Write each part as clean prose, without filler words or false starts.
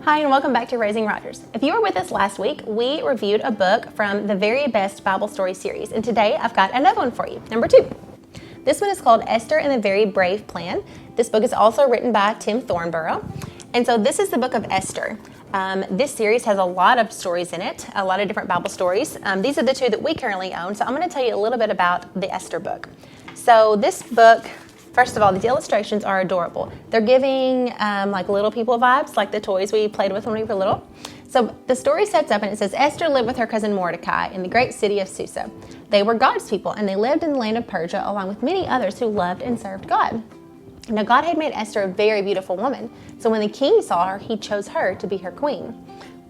Hi, and welcome back to Raising Rogers. If you were with us last week, we reviewed a book from the Very Best Bible Story series, and today I've got another one for you, number 2. This one is called Esther and the Very Brave Plan. This book is also written by Tim Thornborough, and so this is the book of Esther. This series has a lot of stories in it, a lot of different Bible stories. These are the 2 that we currently own, so I'm going to tell you a little bit about the Esther book. So this book, first of all, these illustrations are adorable. They're giving like little people vibes, like the toys we played with when we were little. So the story sets up and it says, Esther lived with her cousin Mordecai in the great city of Susa. They were God's people and they lived in the land of Persia along with many others who loved and served God. Now God had made Esther a very beautiful woman. So when the king saw her, he chose her to be her queen.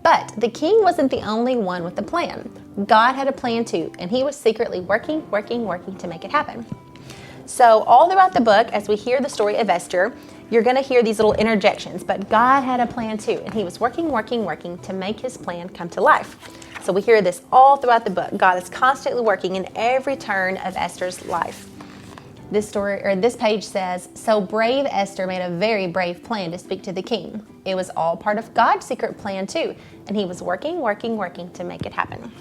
But the king wasn't the only one with the plan. God had a plan too, and he was secretly working to make it happen. So all throughout the book, as we hear the story of Esther, you're going to hear these little interjections, but God had a plan too, and he was working to make his plan come to life. So we hear this all throughout the book. God is constantly working in every turn of Esther's life. This story, or this page says, so brave Esther made a very brave plan to speak to the king. It was all part of God's secret plan too, and he was working to make it happen.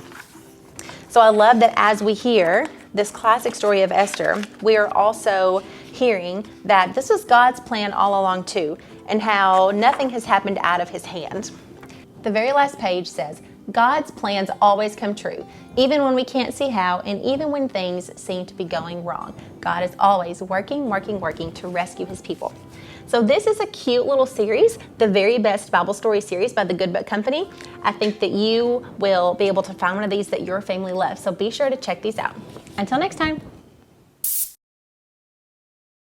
So I love that as we hear this classic story of Esther, we are also hearing that this was God's plan all along too, and how nothing has happened out of his hand. The very last page says, God's plans always come true, even when we can't see how, and even when things seem to be going wrong. God is always working to rescue his people. So this is a cute little series, the Very Best Bible Story series by the Good Book Company. I think that you will be able to find one of these that your family loves, so be sure to check these out. Until next time.